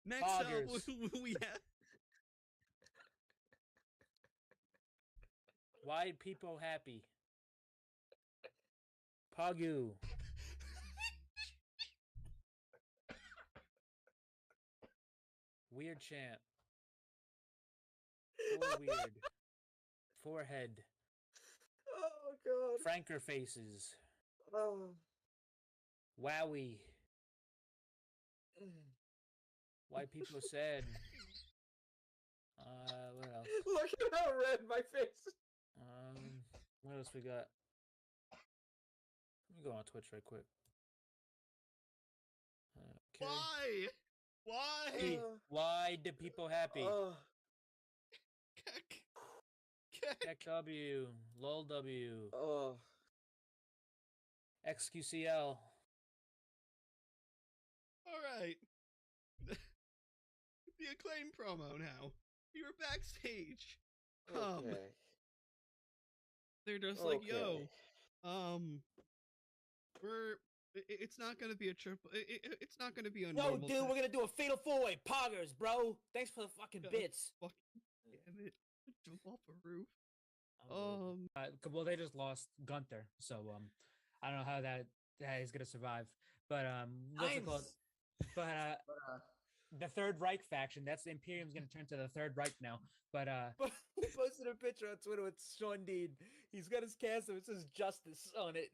Next up, we have White people happy. Pagu. Weird chant. Four weird. Forehead. Oh god. Franker faces. Oh. Wowie. White people said. What else? Look at how red my face is. What else we got? Let me go on Twitch right quick. Okay. Why? Why do people happy? KW, LOLW, XQCL. All right. The Acclaim promo now. We were backstage. Okay. They're just like, yo, it's not gonna be a triple. It's not gonna be a No, normal. dude, we're gonna do a fatal four-way. Poggers, bro. Thanks for the fucking bits. Fucking damn it! Jump off a roof. Well, they just lost Gunther, so I don't know how that is gonna survive. But what's it called? But the Third Reich faction. That's the Imperium's gonna turn to the Third Reich now. But he posted a picture on Twitter with Sean Dean. He's got his castle. It says "Justice" on it.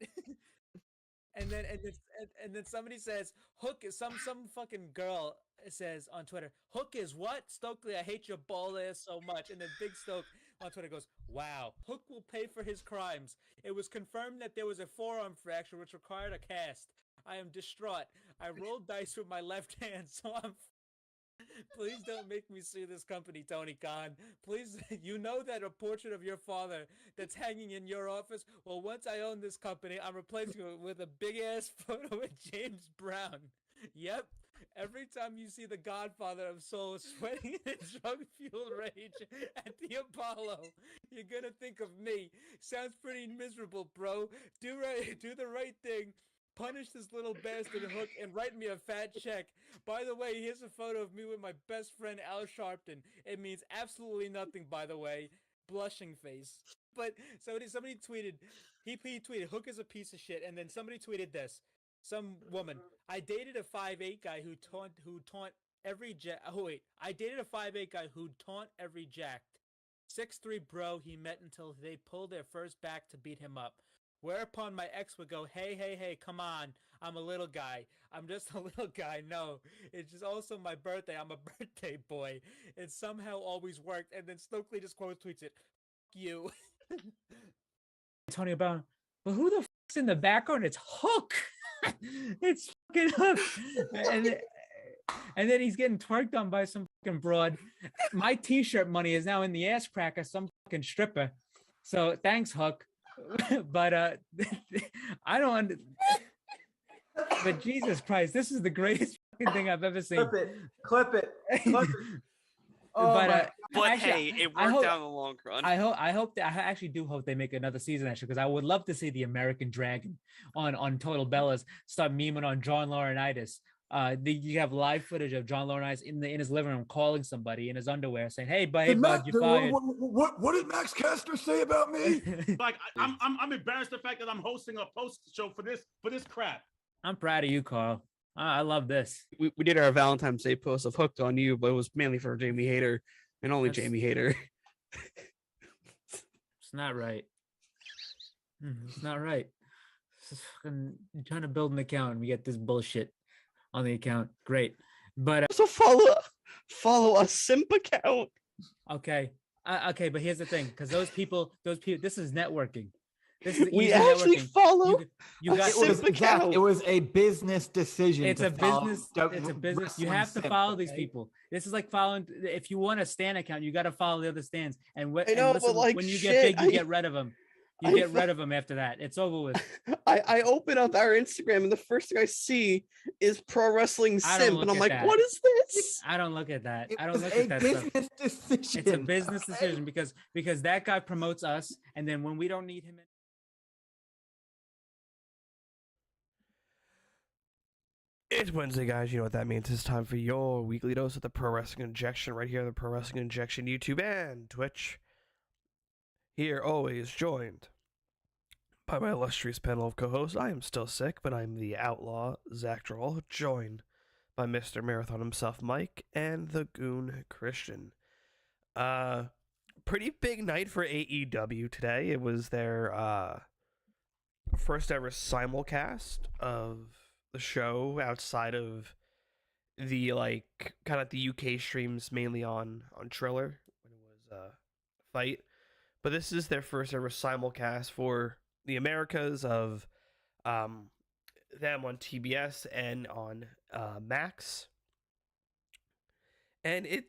And then somebody says Hook is some fucking girl says on Twitter, Hook is what? Stokely, I hate your bald ass so much. And then Big Stoke on Twitter goes, wow, Hook will pay for his crimes. It was confirmed that there was a forearm fracture which required a cast. I am distraught. I rolled dice with my left hand, so I'm please don't make me sue this company, Tony Khan. Please, you know that a portrait of your father that's hanging in your office? Well, once I own this company, I'm replacing it with a big-ass photo of James Brown. Yep. Every time you see the Godfather of Soul sweating in drug-fueled rage at the Apollo, you're gonna think of me. Sounds pretty miserable, bro. Do the right thing. Punish this little bastard Hook and write me a fat check. By the way, here's a photo of me with my best friend Al Sharpton. It means absolutely nothing, by the way. Blushing face. But somebody tweeted, he tweeted, Hook is a piece of shit. And then somebody tweeted this. Some woman, I dated a 5'8" guy who taunt every jack. Oh wait, I dated a 5'8" guy who taunt every jacked. 6'3" bro he met until they pulled their first back to beat him up. Whereupon my ex would go, hey, come on. I'm a little guy. I'm just a little guy. No, it's just also my birthday. I'm a birthday boy. It somehow always worked. And then Stokely just quote tweets it. Fuck you. Tony Brown, but who the fuck's in the background? It's Hook. It's fucking Hook. And then he's getting twerked on by some fucking broad. My t-shirt money is now in the ass crack of some fucking stripper. So thanks, Hook. But I don't. But Jesus Christ, this is the greatest fucking thing I've ever seen. Clip it. Oh, but actually, hey, it worked out in the long run. I actually do hope they make another season actually, because I would love to see the American Dragon on Total Bellas start memeing on John Laurinaitis. You have live footage of John Laurinaitis in his living room calling somebody in his underwear saying, "Hey, bud, you're fired." What did Max Caster say about me? Like, I'm embarrassed the fact that I'm hosting a post show for this crap. I'm proud of you, Carl. I love this. We did our Valentine's Day post of Hooked on You, but it was mainly for Jamie Hayter and only Jamie Hayter. It's not right. It's not right. I'm trying to build an account and we get this bullshit on the account. Great. But so follow a simp account. Okay. Okay, but here's the thing, because those people, this is networking. This is we actually networking. follow. You got it was a business decision. It's a business. You have to follow these people. This is like following. If you want a stan account, you got to follow the other stans. And when you get big, you get rid of them. You get rid of them after that. It's over with. I open up our Instagram and the first thing I see is Pro Wrestling Simp, and I'm like, what is this? I don't look at that. I don't look at that stuff. Decision. It's a business decision because that guy promotes us, and then when we don't need him. It's Wednesday, guys. You know what that means. It's time for your weekly dose of the Pro Wrestling Injection right here on the Pro Wrestling Injection YouTube and Twitch. Here, always joined by my illustrious panel of co-hosts. I am still sick, but I'm the outlaw, Zach Droll, joined by Mr. Marathon himself, Mike, and the Goon, Christian. Pretty big night for AEW today. It was their first ever simulcast of the show outside of the kind of the UK streams, mainly on Triller when it was Fight. But this is their first ever simulcast for the Americas of them on TBS and on Max. And it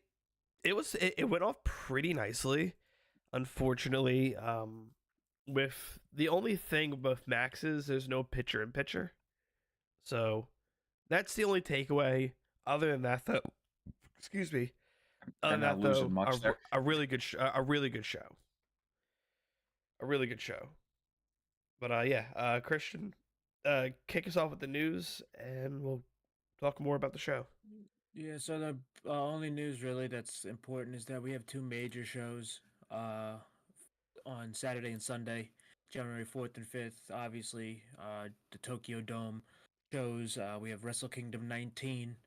went off pretty nicely. Unfortunately, with the only thing with Max is there's no picture in picture. So that's the only takeaway. Other than that, though, excuse me. Other than that, though, a really good show. A really good show. But yeah, Christian, kick us off with the news, and we'll talk more about the show. Yeah, so the only news really that's important is that we have two major shows on Saturday and Sunday, January 4th and 5th. Obviously, the Tokyo Dome shows. We have Wrestle Kingdom 19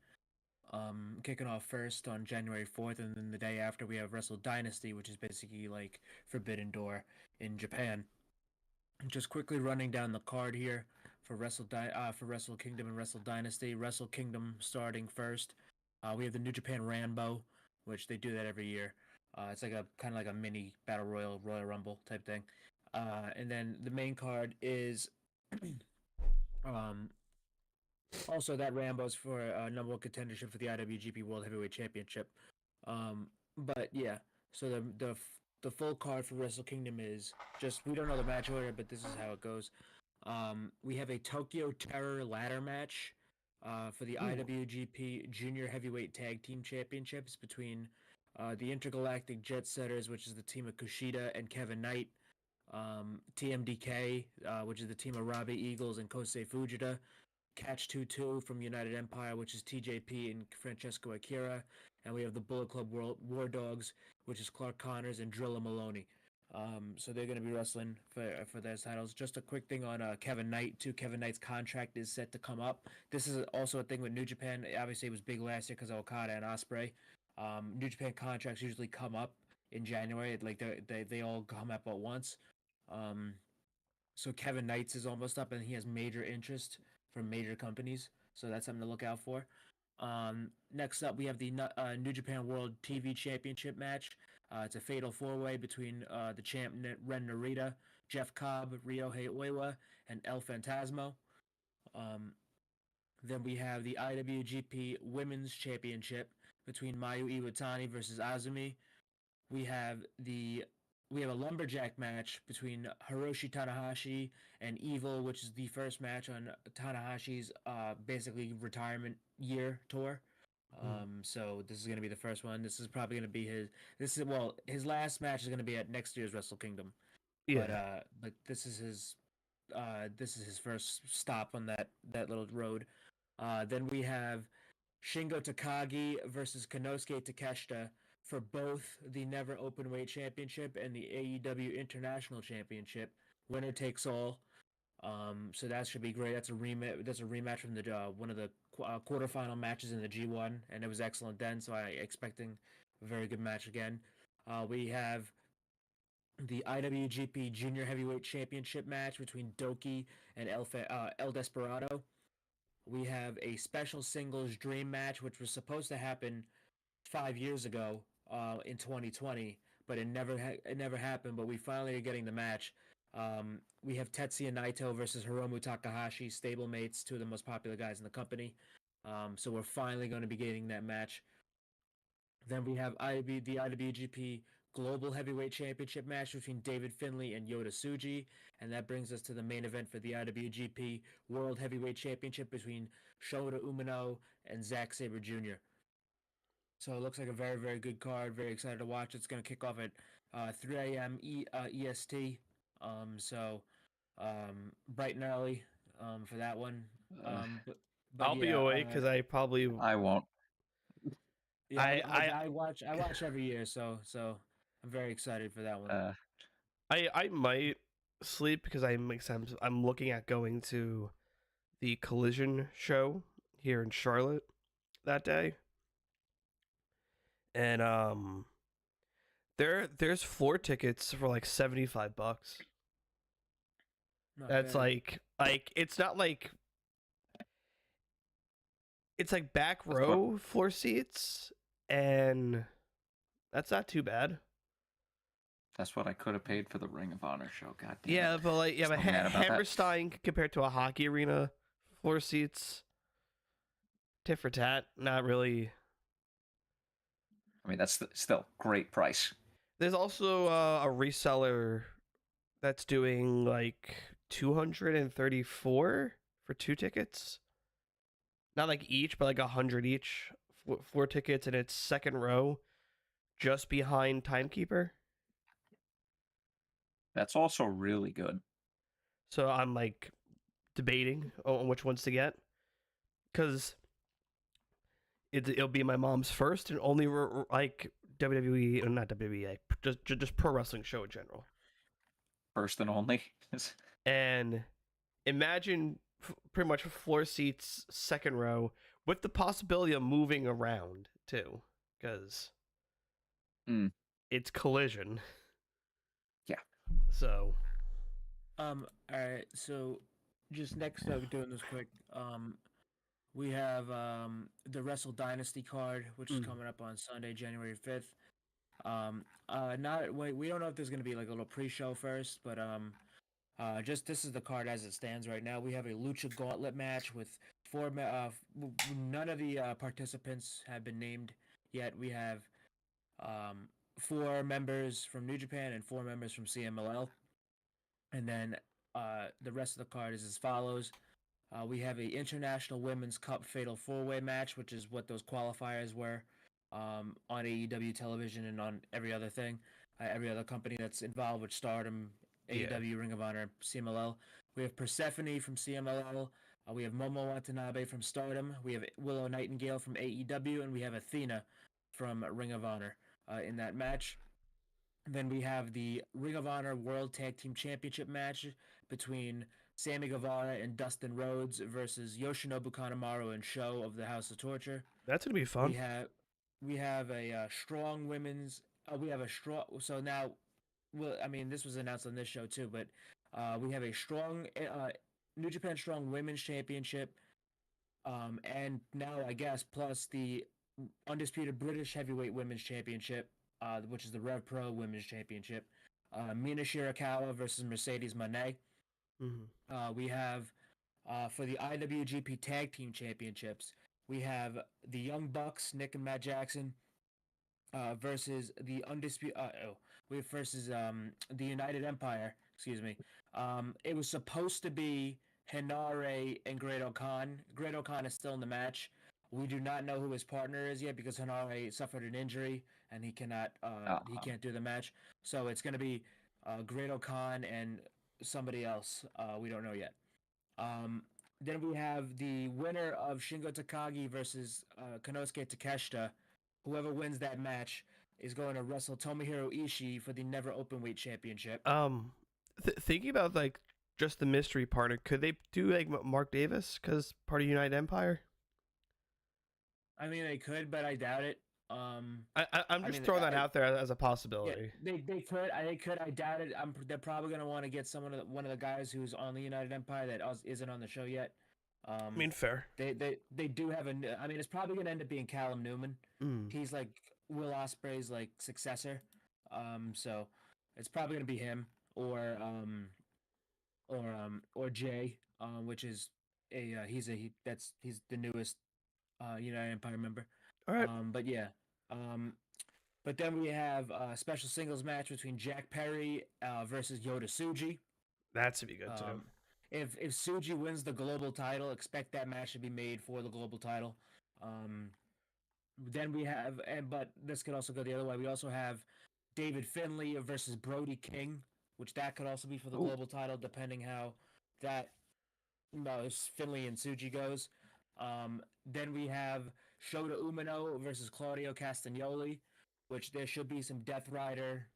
kicking off first on January 4th, and then the day after we have Wrestle Dynasty, which is basically like Forbidden Door in Japan. Just quickly running down the card here for Wrestle Kingdom and Wrestle Dynasty. Wrestle Kingdom starting first. We have the New Japan Rambo, which they do that every year. It's like a kind of like a mini Battle Royal Rumble type thing. And then the main card is also that Rambo's for number one contendership for the IWGP World Heavyweight Championship. But yeah, so the full card for Wrestle Kingdom is just, we don't know the match order, but this is how it goes. We have a Tokyo Terror ladder match for the IWGP Junior Heavyweight Tag Team Championships between the Intergalactic Jet Setters, which is the team of Kushida and Kevin Knight, TMDK, which is the team of Robbie Eagles and Kosei Fujita, Catch 2-2 from United Empire, which is TJP and Francesco Akira, and we have the Bullet Club War Dogs, which is Clark Connors and Drilla Maloney. So they're going to be wrestling for those titles. Just a quick thing on Kevin Knight, too. Kevin Knight's contract is set to come up. This is also a thing with New Japan. Obviously, it was big last year because of Okada and Ospreay. New Japan contracts usually come up in January. Like they all come up at once. So Kevin Knight's is almost up, and he has major interest from major companies. So that's something to look out for. Next up, we have the New Japan World TV Championship match. It's a fatal four-way between the champ Ren Narita, Jeff Cobb, Ryohei Oiwa, and El Fantasmo. Then we have the IWGP Women's Championship between Mayu Iwatani versus Azumi. We have a lumberjack match between Hiroshi Tanahashi and Evil, which is the first match on Tanahashi's basically retirement year tour. So this is going to be the first one. This is probably going to be his last match is going to be at next year's Wrestle Kingdom. Yeah. But this is his first stop on that little road. Then we have Shingo Takagi versus Konosuke Takeshita for both the Never Openweight Championship and the AEW International Championship. Winner takes all. So that should be great. That's a rematch from the one of the quarterfinal matches in the G1, and it was excellent then. So I'm expecting a very good match again. We have the IWGP Junior Heavyweight Championship match between Doki and El Desperado. We have a special singles dream match, which was supposed to happen 5 years ago in 2020, but it never happened. But we finally are getting the match. We have Tetsuya Naito versus Hiromu Takahashi, stablemates, two of the most popular guys in the company. So we're finally going to be getting that match. Then we have the IWGP Global Heavyweight Championship match between David Finlay and Yota Tsuji, and that brings us to the main event for the IWGP World Heavyweight Championship between Shota Umino and Zack Sabre Jr. So it looks like a very, very good card. Very excited to watch. It's going to kick off at 3 a.m. EST. So bright and early for that one. But I'll be yeah, awake because I probably I won't. yeah, I I watch every year, so I'm very excited for that one. I might sleep because I'm looking at going to the Collision show here in Charlotte that day, and there's floor tickets for like $75. Not That's bad. like it's not like it's like back That's row floor seats, and that's not too bad. That's what I could have paid for the Ring of Honor show. God damn Yeah, it. but like yeah, but So mad about that. Hammerstein compared to a hockey arena floor seats, tit for tat, not really. I mean, that's still great price. There's also a reseller that's doing like 234 for 2 tickets. Not like each, but like 100 each floor tickets, and it's second row, just behind Timekeeper. That's also really good. So I'm like debating on which ones to get, because it'll be my mom's first and only like WWE, or not WWE, like just pro wrestling show in general. First and only. And imagine pretty much floor seats, second row, with the possibility of moving around too, because it's Collision. Yeah. So. All right. So, just next up, doing this quick. We have the Wrestle Dynasty card, which is coming up on Sunday, January 5th. We don't know if there's gonna be like a little pre-show first, but just this is the card as it stands right now. We have a Lucha Gauntlet match with none of the participants have been named yet. We have 4 members from New Japan and 4 members from CMLL. And then the rest of the card is as follows. We have a International Women's Cup Fatal 4-Way match, which is what those qualifiers were on AEW television and on every other thing, every other company that's involved with Stardom, AEW, Ring of Honor, CMLL. We have Persephone from CMLL. We have Momo Watanabe from Stardom. We have Willow Nightingale from AEW, and we have Athena from Ring of Honor in that match. Then we have the Ring of Honor World Tag Team Championship match between Sammy Guevara and Dustin Rhodes versus Yoshinobu Kanemaru and Sho of the House of Torture. That's gonna be fun. We have a strong women's. We have a strong. So now, well, I mean, this was announced on this show too, but we have a strong New Japan Strong Women's Championship, and now I guess plus the undisputed British Heavyweight Women's Championship, which is the Rev Pro Women's Championship. Mina Shirakawa versus Mercedes Moné. We have for the IWGP Tag Team Championships, we have the Young Bucks, Nick and Matt Jackson, versus the undisputed. Versus the United Empire. Excuse me. It was supposed to be Hinare and Great Khan. Great Khan is still in the match. We do not know who his partner is yet because Hinare suffered an injury and he cannot. He can't do the match. So it's going to be Great Khan and somebody else. We don't know yet. Then we have the winner of Shingo Takagi versus Konosuke Takeshita. Whoever wins that match is going to wrestle Tomohiro Ishii for the Never Openweight Championship. Thinking about like just the mystery partner, could they do like Mark Davis because part of United Empire? I mean, they could, but I doubt it. I'm just throwing that out there as a possibility. Yeah, they could. I doubt it. They're probably going to want to get one of the guys who's on the United Empire that isn't on the show yet. I mean, fair. They do have I mean, it's probably going to end up being Callum Newman. He's like Will Ospreay's like successor. So it's probably going to be him or Jay, which is he's the newest United Empire member. All right. But yeah. But then we have a special singles match between Jack Perry versus Yota Tsuji. That's to be good too. If Tsuji wins the global title, expect that match to be made for the global title. Then we have, but this could also go the other way. We also have David Finlay versus Brody King, which that could also be for the global title, depending how that Finlay and Tsuji goes. Then we have Shota Umino versus Claudio Castagnoli, which there should be some Death Rider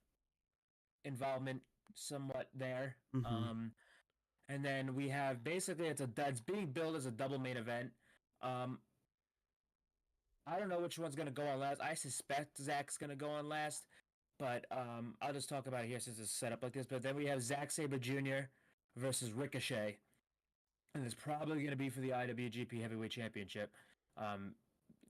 involvement somewhat there. Mhm. And then we have basically that's being billed as a double main event. I don't know which one's gonna go on last. I suspect Zach's gonna go on last, but I'll just talk about it here since it's set up like this. But then we have Zack Sabre Jr. versus Ricochet, and it's probably gonna be for the IWGP Heavyweight Championship.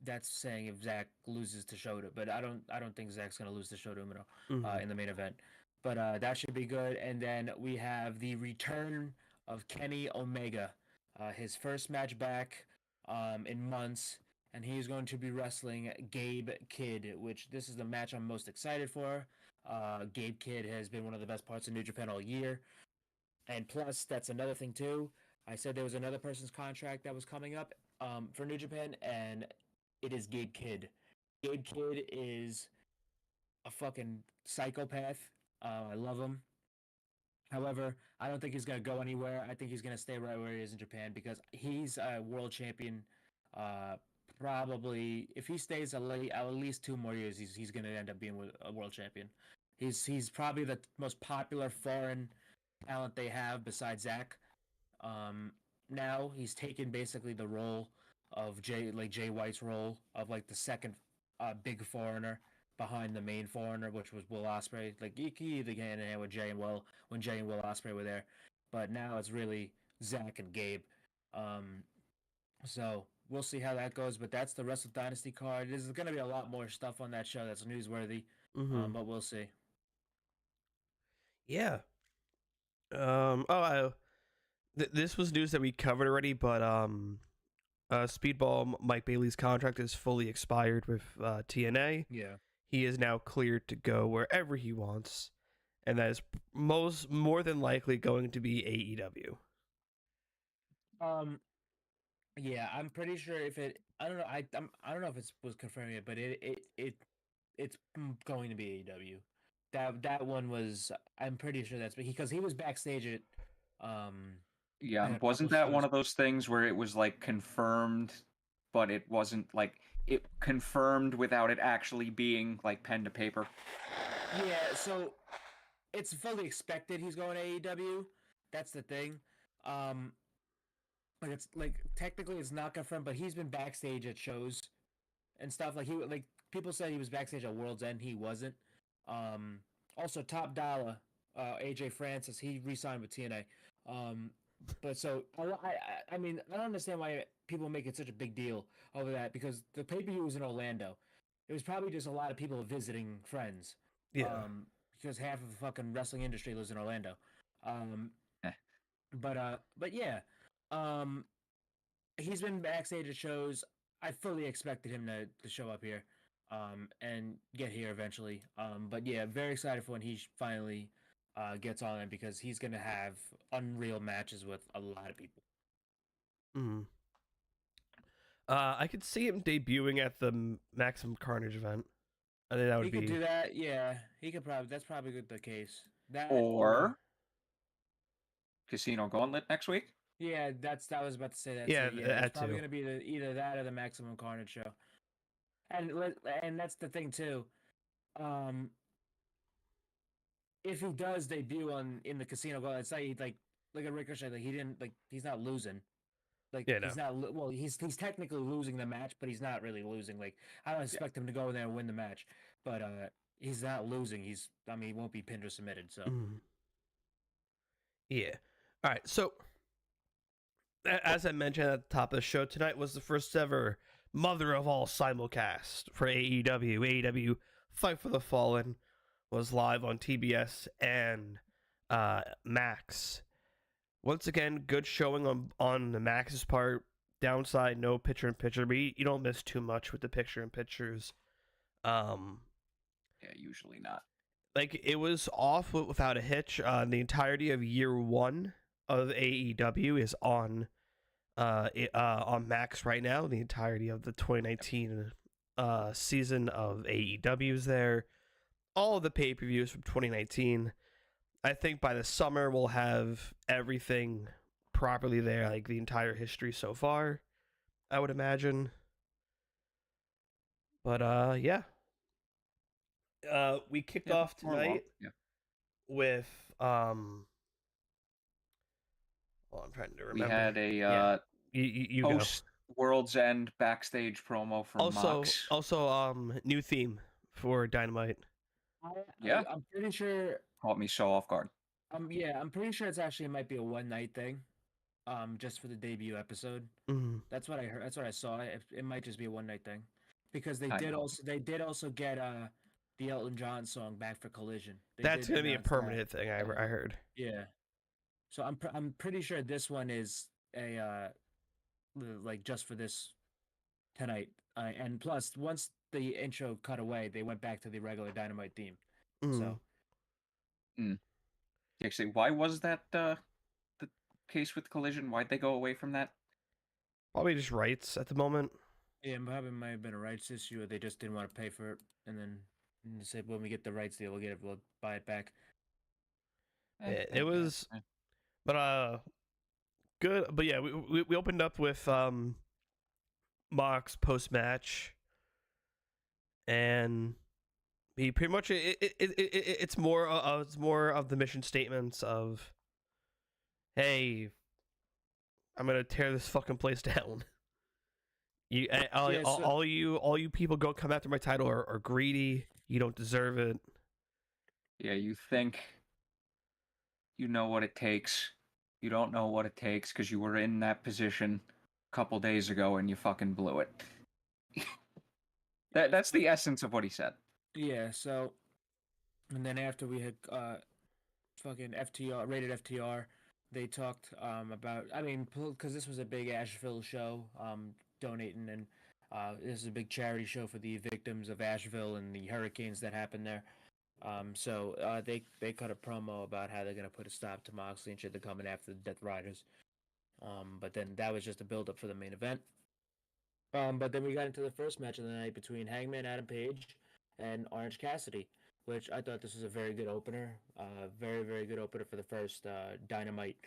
That's saying if Zach loses to Shota, but I don't think Zach's gonna lose to Shota Umino Mhm. in the main event. But that should be good. And then we have the return of Kenny Omega, his first match back in months, and he's going to be wrestling Gabe Kidd, which this is the match I'm most excited for. Gabe Kidd has been one of the best parts of New Japan all year, and plus that's another thing too. I said there was another person's contract that was coming up for New Japan, and it is Gabe Kidd. Gabe Kidd is a fucking psychopath. I love him. However, I don't think he's gonna go anywhere. I think he's gonna stay right where he is in Japan because he's a world champion. Probably if he stays at least 2 more years, he's gonna end up being a world champion. He's probably the most popular foreign talent they have besides Zach. Now he's taken basically the role of Jay White's role of like the second big foreigner behind the main foreigner, which was Will Ospreay. Like he either hand in hand with Jay and Will when Jay and Will Ospreay were there, but now it's really Zach and Gabe. So we'll see how that goes. But that's the Wrestle Dynasty card. There's going to be a lot more stuff on that show that's newsworthy, Mhm. but we'll see. Yeah. This was news that we covered already, but Speedball Mike Bailey's contract is fully expired with TNA. Yeah. He is now cleared to go wherever he wants, and that is more than likely going to be AEW. Yeah, I'm pretty sure if it, I don't know, I don't know if it was confirmed yet, but it's going to be AEW. That one was, I'm pretty sure that's because he was backstage at, Yeah, at a wasn't couple that one shows. of those things where it was like confirmed, but it wasn't like it confirmed without it actually being like pen to paper? Yeah, so it's fully expected he's going to AEW. That's the thing. Like it's like technically it's not confirmed, but he's been backstage at shows and stuff. Like people said he was backstage at World's End. He wasn't. Also Top Dollar, AJ Francis, he re-signed with TNA. But so I mean I don't understand why people make it such a big deal over that because the pay-per-view was in Orlando. It was probably just a lot of people visiting friends. Yeah. Because half of the fucking wrestling industry lives in Orlando. Eh. But yeah. He's been backstage at shows. I fully expected him to show up here, and get here eventually. But yeah, very excited for when he finally gets on it because he's gonna have unreal matches with a lot of people. Mhm. I could see him debuting at the Maximum Carnage event. I think that would He be. could do that. Yeah, he could probably. That's probably the case. That Or Casino Gauntlet next week? yeah, I was about to say that Yeah, too. Yeah, it's that probably too. gonna be either that or the Maximum Carnage show. And that's the thing too. If he does debut in the Casino Gauntlet, it's like a Ricochet. Like he didn't like he's not losing. Like Yeah, no. he's not well. He's technically losing the match, but he's not really losing. Like I don't expect him to go in there and win the match, but he's not losing. He won't be pinned or submitted. So Mhm. Yeah. All right. So, as I mentioned at the top of the show, tonight was the first ever mother of all simulcast for AEW. AEW Fight for the Fallen was live on TBS and Max. Once again, good showing on the Max's part. Downside, no picture in picture, but you don't miss too much with the picture in pictures. Yeah, usually not. Like it was off without a hitch. The entirety of year one of AEW is on Max right now. The entirety of the 2019 season of AEW is there. All of the pay-per-views from 2019. I think by the summer we'll have everything properly there, like the entire history so far. I would imagine. But yeah. We kicked Yeah, off more long. tonight Yeah. with well, I'm trying to remember. We had a Yeah. You go. post World's End backstage promo from Mox. Also new theme for Dynamite. Yeah. I'm pretty sure. Caught me so off guard. Yeah, I'm pretty sure it might be a one night thing. Just for the debut episode. Mhm. That's what I heard. That's what I saw. It might just be a one night thing, because they I did know. also get the Elton John song back for Collision. They That's did going to be a announce that. permanent thing, I heard. Yeah. So I'm pretty sure this one is a like just for this tonight. And plus, once the intro cut away, they went back to the regular Dynamite theme. So Actually, why was that the case with Collision? Why'd they go away from that? Probably just rights at the moment. yeah, probably might have been a rights issue, or they just didn't want to pay for it, and then they said when we get the rights deal, we'll buy it back. It was, but good. But yeah, we opened up with Mox post match, and he pretty much it's more of the mission statements of, hey, I'm gonna tear this fucking place down. All you people go come after my title are greedy. You don't deserve it. Yeah, you think you know what it takes. You don't know what it takes because you were in that position a couple days ago and you fucking blew it. That's the essence of what he said. Yeah. So, and then after we had fucking FTR rated FTR, they talked about, I mean, because this was a big Asheville show, donating, and this is a big charity show for the victims of Asheville and the hurricanes that happened there. So they cut a promo about how they're gonna put a stop to Moxley and shit. They're coming after the Death Riders. But then that was just a build up for the main event. But then we got into the first match of the night between Hangman Adam Page and Orange Cassidy, which I thought this was a very good opener. Very, very good opener for the first Dynamite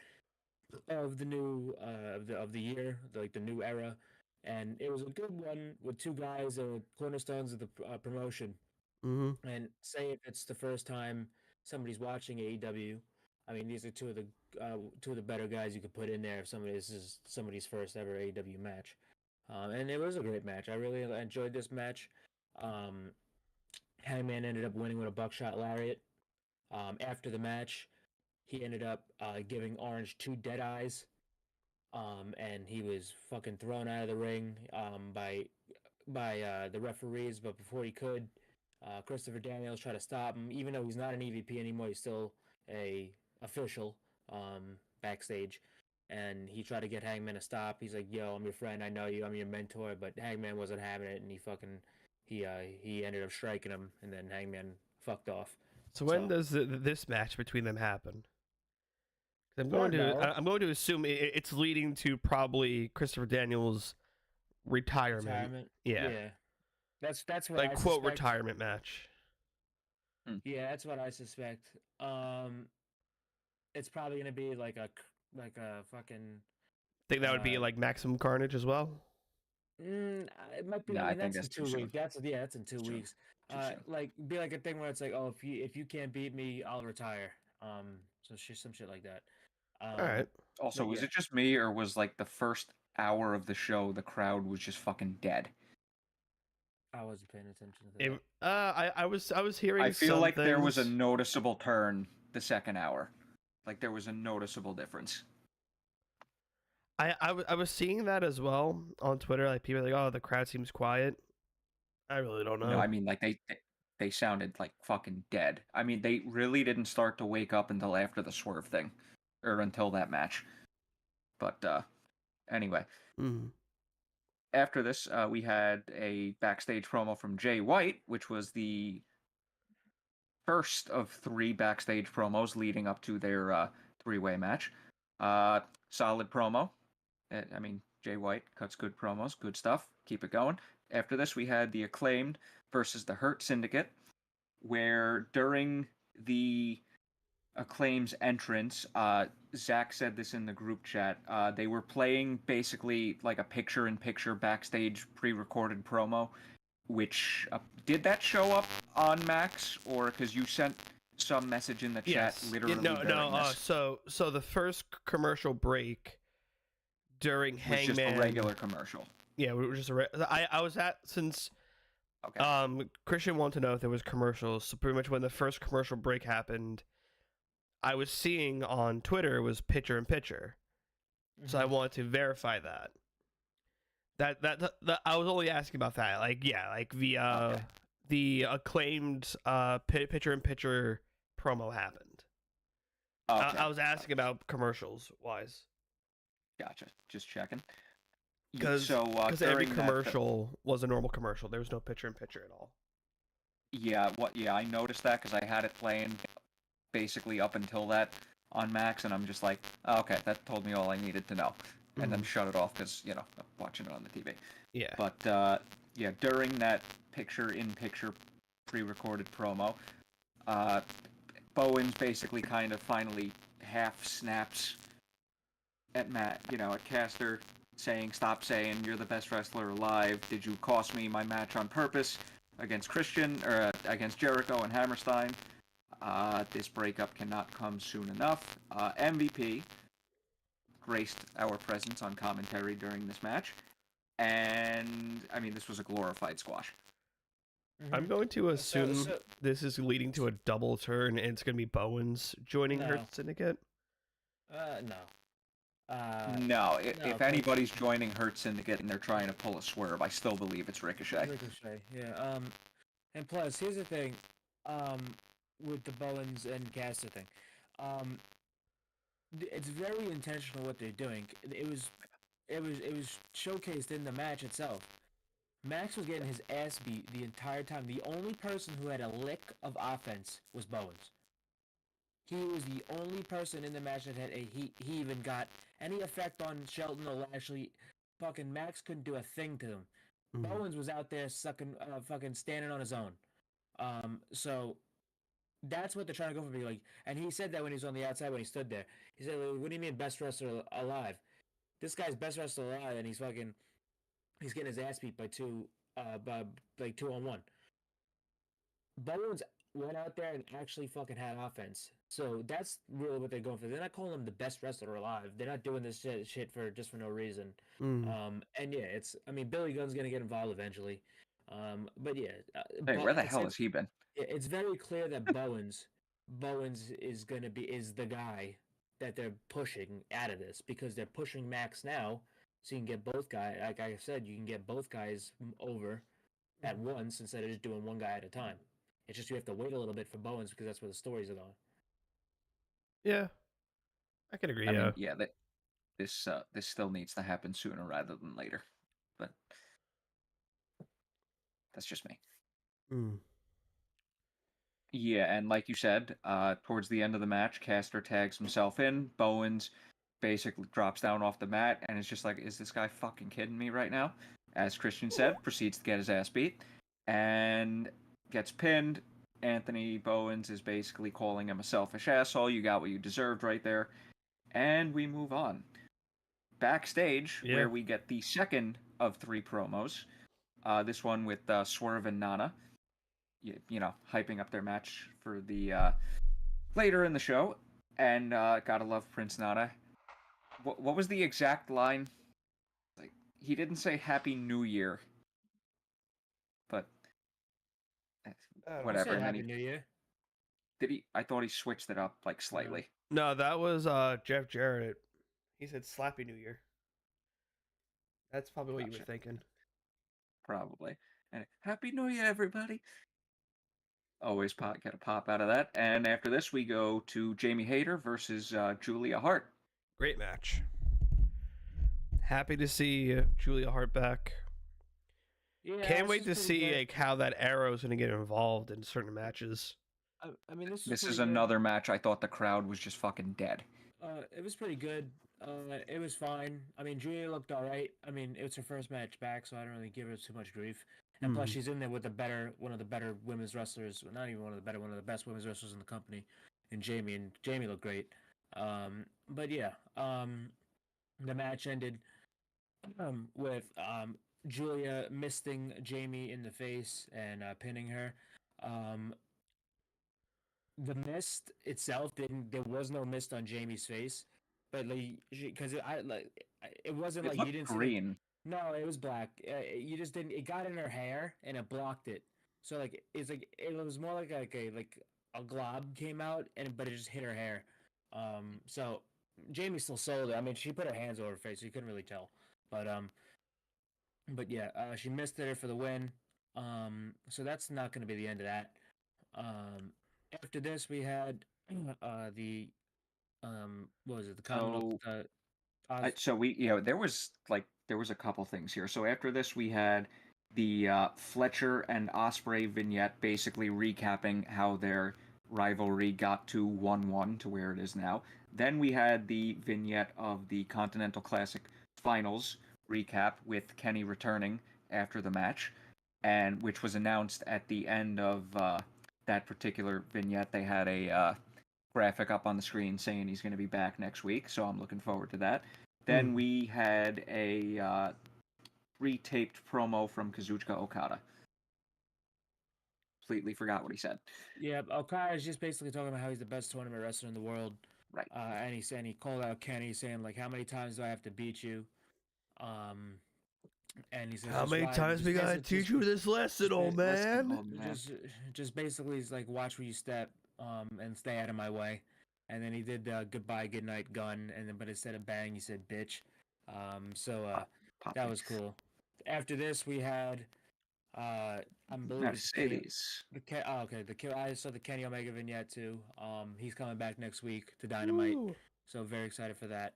of the new of the year, like the new era. And it was a good one with two guys that were cornerstones of the promotion. Mm-hmm. And say if it's the first time somebody's watching AEW, I mean, these are two of the better guys you could put in there if this is somebody's first ever AEW match. And it was a great match. I really enjoyed this match. Hangman ended up winning with a buckshot lariat. After the match, he ended up giving Orange two dead eyes. And he was fucking thrown out of the ring by the referees. But before he could, Christopher Daniels tried to stop him. Even though he's not an EVP anymore, he's still a official backstage. And he tried to get Hangman to stop. He's like, "Yo, I'm your friend. I know you. I'm your mentor." But Hangman wasn't having it, and he ended up striking him, and then Hangman fucked off. So when does this match between them happen? I'm going to assume it's leading to probably Christopher Daniels' retirement. Yeah. That's what like I quote suspect. retirement match. Yeah, that's what I suspect. It's probably gonna be like a fucking. Think that would be like Maximum Carnage as well. It might be. No, I mean, I think that's that's in too 2 soon. weeks. That's in 2 weeks. Like be like a thing where it's like, oh, if you can't beat me, I'll retire. So some shit like that. All right. Also, was it just me, or was like the first hour of the show the crowd was just fucking dead? I wasn't paying attention to that. I was hearing. I feel some like there was a things. noticeable turn the second hour. Like there was a noticeable difference. I was seeing that as well on Twitter. Like people are like, oh, the crowd seems quiet. I really don't know. No, I mean like they sounded like fucking dead. I mean they really didn't start to wake up until after the Swerve thing, or until that match. But anyway, after this we had a backstage promo from Jay White, which was the first of 3 backstage promos leading up to their 3-way match. Solid promo. I mean, Jay White cuts good promos, good stuff. Keep it going. After this, we had the Acclaimed versus the Hurt Syndicate, where during the Acclaim's entrance, Zach said this in the group chat. They were playing basically like a picture-in-picture backstage pre-recorded promo, which did that show up on Max, or because you sent some message in the chat literally during this? So the first commercial break during Was Hangman just a regular commercial. Yeah, it was just I was at since Okay. Christian wanted to know if there was commercials. So pretty much when the first commercial break happened, I was seeing on Twitter it was picture in picture. So I wanted to verify that. That I was only asking about that. Like the acclaimed picture in picture promo happened. Okay. I was asking about commercials wise. Gotcha. Just checking. Because every commercial was a normal commercial. There was no picture in picture at all. Yeah, I noticed that because I had it playing basically up until that on Max, and I'm just like, oh, okay, that told me all I needed to know, and then shut it off because I'm watching it on the TV. Yeah. But during that picture-in-picture pre-recorded promo, Bowens basically kind of finally half snaps at Matt, at Caster, saying, "Stop saying you're the best wrestler alive. Did you cost me my match on purpose against Christian or against Jericho and Hammerstein? This breakup cannot come soon enough." MVP graced our presence on commentary during this match, and I mean, this was a glorified squash. I'm going to assume this is leading to a double turn, and it's going to be Bowens joining Hurt Syndicate. No. No, if anybody's joining Hurt Syndicate and they're trying to pull a swerve, I still believe it's Ricochet. Yeah. And plus, here's the thing, with the Bowens and Caster thing, it's very intentional what they're doing. It was showcased in the match itself. Max was getting his ass beat the entire time. The only person who had a lick of offense was Bowens. He was the only person in the match that had he even got any effect on Shelton or Lashley. Fucking Max couldn't do a thing to him. Bowens was out there sucking, fucking standing on his own. So that's what they're trying to go for. Like, and he said that when he was on the outside when he stood there. He said, "What do you mean best wrestler alive? This guy's best wrestler alive, and he's getting his ass beat by 2-on-1." Bowens went out there and actually fucking had offense. So that's really what they're going for. They're not calling him the best wrestler alive. They're not doing this shit for no reason. And yeah, Billy Gunn's gonna get involved eventually. But yeah. Hey, where the hell has he been? It's very clear that Bowens is the guy that they're pushing out of this, because they're pushing Max now, so you can get both guys. Like I said, you can get both guys over at once instead of just doing one guy at a time. It's just you have to wait a little bit for Bowens because that's where the stories are going. Yeah, I can agree. This still needs to happen sooner rather than later, but that's just me. Yeah, and like you said, towards the end of the match, Caster tags himself in. Bowens basically drops down off the mat and is just like, "Is this guy fucking kidding me right now?" As Christian said, proceeds to get his ass beat and gets pinned. Anthony Bowens is basically calling him a selfish asshole. You got what you deserved right there. And we move on. Backstage, where we get the second of 3 promos. This one with Swerve and Nana. Hyping up their match for the later in the show. And gotta love Prince Nana. What was the exact line? Like, he didn't say Happy New Year, but whatever. And then Happy New Year. Did he? I thought he switched it up like slightly. No, that was Jeff Jarrett. He said Slappy New Year. That's probably what you were thinking. Probably. And Happy New Year, everybody. Always get a pop out of that. And after this, we go to Jamie Hayter versus Julia Hart. Great match. Happy to see Julia Hart back. Yeah, can't wait to see like how that Arrow is going to get involved in certain matches. This is another match I thought the crowd was just fucking dead. It was pretty good. It was fine. Julia looked all right. It's her first match back, so I don't really give her too much grief. And plus, she's in there with one of the better women's wrestlers. Not even one of the best women's wrestlers in the company. And Jamie looked great. But yeah, the match ended with Julia misting Jamie in the face and pinning her. Um, the mist itself didn't. There was no mist on Jamie's face, but like because it wasn't It like you looked didn't see the. green. No, it was black. You just didn't. It got in her hair and it blocked it. So like it's like it was more like a glob came out and but it just hit her hair. So Jamie still sold it. I mean, she put her hands over her face, so you couldn't really tell. But yeah, she missed it for the win. So that's not going to be the end of that. Um, After this, we had the what was it? The Commonwealth. So Oz- so we there was a couple things here. So after this we had the Fletcher and Osprey vignette basically recapping how their rivalry got to 1-1 to where it is now. Then we had the vignette of the Continental Classic Finals recap with Kenny returning after the match, and which was announced at the end of that particular vignette. They had a graphic up on the screen saying he's going to be back next week, so I'm looking forward to that. Then we had a pre-taped promo from Kazuchika Okada. Completely forgot what he said. Yeah, Okada is just basically talking about how he's the best tournament wrestler in the world. Right. And he called out Kenny saying like, how many times do I have to beat you? And he says, How many times we gotta teach you this lesson, old man? Just basically, he's like, watch where you step, and stay out of my way. And then he did goodbye, good night, gun, and then but instead of bang, he said bitch. That was cool. After this, we had, I believe Mercedes. I saw the Kenny Omega vignette too. He's coming back next week to Dynamite, so very excited for that.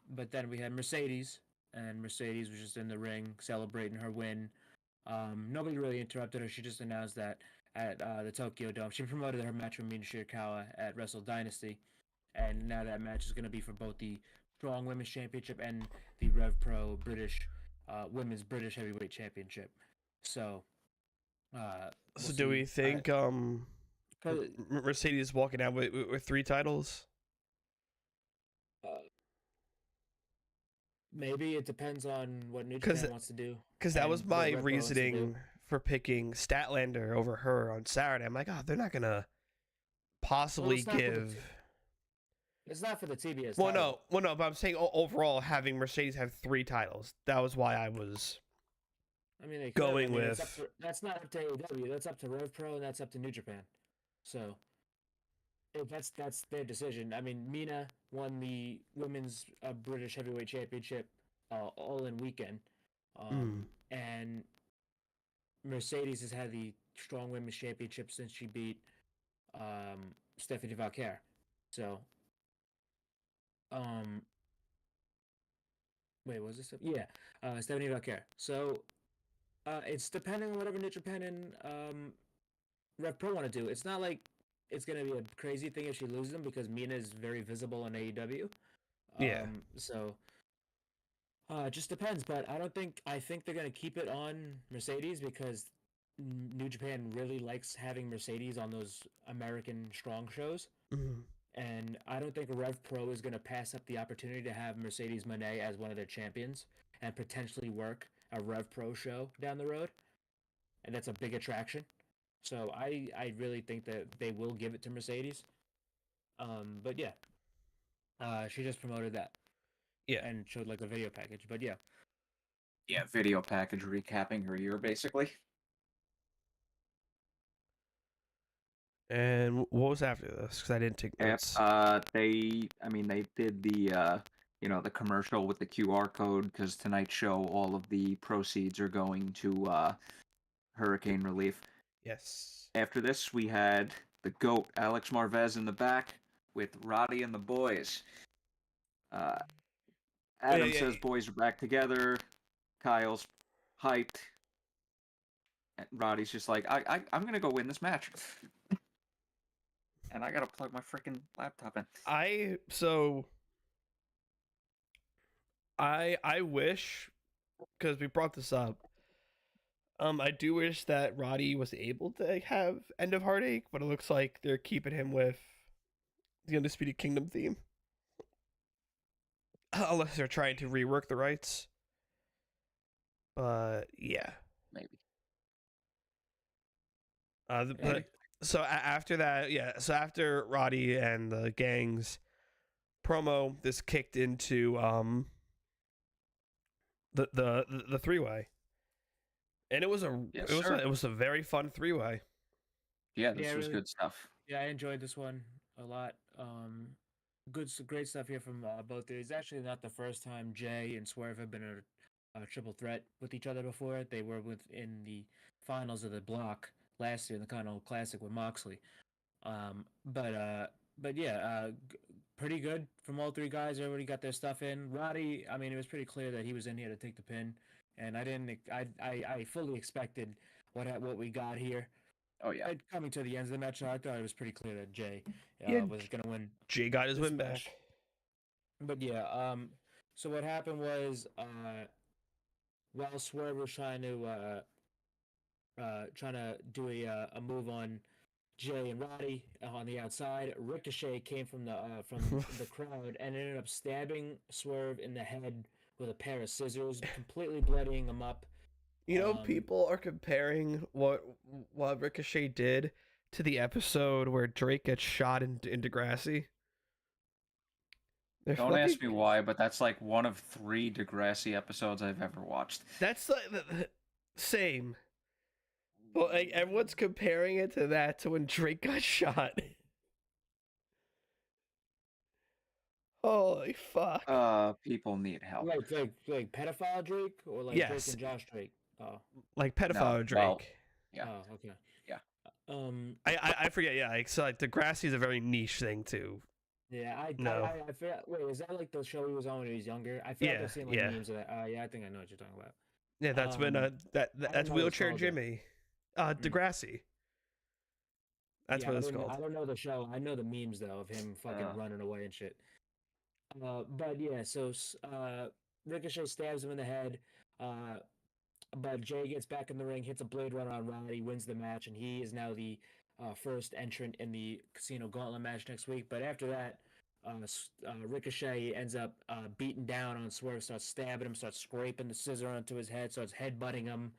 But then we had Mercedes, and Mercedes was just in the ring celebrating her win. Nobody really interrupted her. She just announced that at the Tokyo Dome. She promoted her match with Mina Shirakawa at Wrestle Dynasty, and now that match is going to be for both the Strong Women's Championship and the Rev Pro British Women's British Heavyweight Championship. So, So do we think Mercedes walking out with 3 titles? Maybe it depends on what New Japan wants to do. Because that was my reasoning for picking Statlander over her on Saturday. I'm like, oh, they're not gonna possibly give. It's not for the TBS. Well, no, but I'm saying overall having Mercedes have 3 titles. That was why I was. I mean, going with. That's not up to AEW. That's up to Rev Pro, and that's up to New Japan. So, if that's their decision. I mean, Mina won the Women's British Heavyweight Championship all in weekend, and Mercedes has had the Strong Women's Championship since she beat Stephanie Valquer. So, wait, was this? Yeah, Stephanie Valquer. So, it's depending on whatever New Japan and Rev Pro want to do. It's not like it's going to be a crazy thing if she loses them because Mina is very visible in AEW. So, it just depends. But I think they're going to keep it on Mercedes because New Japan really likes having Mercedes on those American Strong shows. And I don't think Rev Pro is going to pass up the opportunity to have Mercedes Moné as one of their champions and potentially work a Rev Pro show down the road. And that's a big attraction. So I really think that they will give it to Mercedes. But yeah, she just promoted that. Yeah. And showed like a video package. But yeah. Yeah, video package recapping her year basically. And what was after this? Because I didn't take notes. They did the the commercial with the QR code because tonight's show, all of the proceeds are going to hurricane relief. Yes. After this, we had the GOAT, Alex Marvez, in the back with Roddy and the boys. Adam says boys are back together. Kyle's hyped. And Roddy's just like, I'm going to go win this match. And I got to plug my freaking laptop in. I wish, because we brought this up, I do wish that Roddy was able to have End of Heartache, but it looks like they're keeping him with the Undisputed Kingdom theme, unless they're trying to rework the rights. But yeah. Maybe. So after that, yeah. So after Roddy and the gang's promo, this kicked into the 3-way, and it was a very fun 3-way. Yeah, this was good stuff. Yeah, I enjoyed this one a lot. Great stuff here from both. It's actually not the first time Jay and Swerve have been a triple threat with each other before. They were in the finals of the block last year in the Continental Classic with Moxley. But yeah, pretty good from all three guys. Everybody got their stuff in. Roddy, I mean, it was pretty clear that he was in here to take the pin, and I fully expected what we got here. Oh yeah. Coming to the end of the match, I thought it was pretty clear that Jay was going to win. Jay got his win back. But yeah, so what happened was while Swerve was trying to do a move on Jay and Roddy on the outside, Ricochet came from the crowd and ended up stabbing Swerve in the head with a pair of scissors, completely bloodying him up. You know, people are comparing what Ricochet did to the episode where Drake gets shot in Degrassi. Don't ask me why, but that's like one of 3 Degrassi episodes I've ever watched. That's like the same. But like everyone's comparing it to that, to when Drake got shot. Holy fuck. People need help. Like pedophile Drake or like yes. Drake and Josh Drake? Oh. Like pedophile Drake. Well, yeah. Oh, okay. Yeah. I forget, yeah. So like Degrassi is a very niche thing too. Yeah, I forget. Wait, is that like the show he was on when he was younger? I feel like I've seen like memes of that. Yeah, I think I know what you're talking about. Yeah, that's when that's Wheelchair Jimmy. Degrassi. That's what it's called. I don't know the show. I know the memes though of him fucking running away and shit. But yeah, so Ricochet stabs him in the head. But Jay gets back in the ring, hits a Blade Runner on Roddy, wins the match, and he is now the first entrant in the Casino Gauntlet match next week. But after that, Ricochet ends up beating down on Swerve, starts stabbing him, starts scraping the scissor onto his head, starts headbutting him,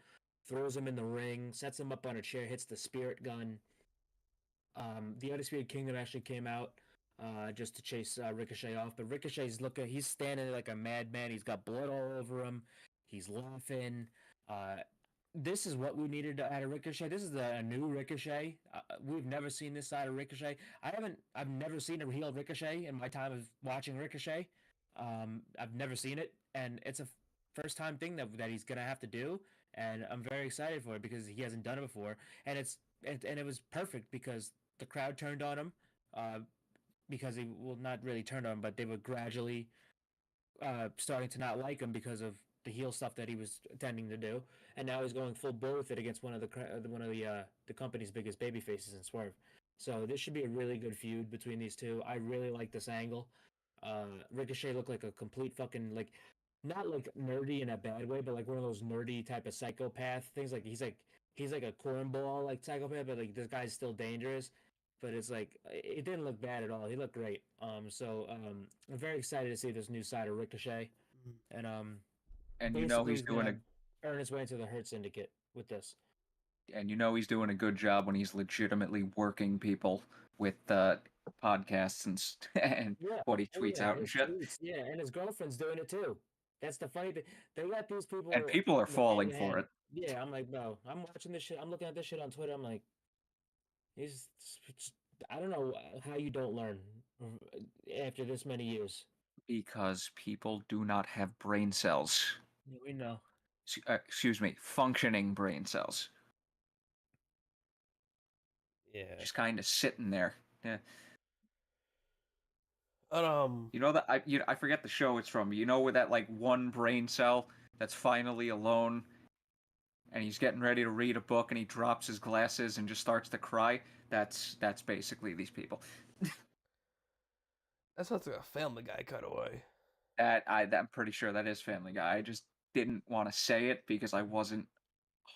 throws him in the ring, sets him up on a chair, hits the spirit gun. The Undisputed Kingdom actually came out just to chase Ricochet off, but Ricochet's he's standing there like a madman. He's got blood all over him. He's laughing. This is what we needed out of Ricochet. This is a new Ricochet. We've never seen this side of Ricochet. I've never seen a heel Ricochet in my time of watching Ricochet. I've never seen it, and it's a first time thing that he's gonna have to do, and I'm very excited for it because he hasn't done it before, and it was perfect because the crowd turned on him, because he not really turned on him, but they were gradually starting to not like him because of the heel stuff that he was tending to do, and now he's going full bore with it against one of the company's biggest baby faces in Swerve. So this should be a really good feud between these two. I really like this angle. Ricochet looked like a complete fucking not like nerdy in a bad way, but like one of those nerdy type of psychopath things. Like he's like a cornball like psychopath, but like this guy's still dangerous. But it's like it didn't look bad at all. He looked great. So I'm very excited to see this new side of Ricochet, and you know he's doing earn his way into the Hurt Syndicate with this. And you know he's doing a good job when he's legitimately working people with podcasts and what he tweets out and shit. Yeah, and his girlfriend's doing it too. That's the funny thing. They let these people, and people are falling for it. Yeah, I'm like, bro, I'm watching this shit. I'm looking at this shit on Twitter. I'm like, I don't know how you don't learn after this many years. Because people do not have brain cells. Yeah, we know. Excuse me, functioning brain cells. Yeah. Just kind of sitting there. Yeah. You know that I forget the show it's from. You know, with that like one brain cell that's finally alone, and he's getting ready to read a book, and he drops his glasses and just starts to cry. That's basically these people. That sounds like a Family Guy cutaway. I'm pretty sure that is Family Guy. I just didn't want to say it because I wasn't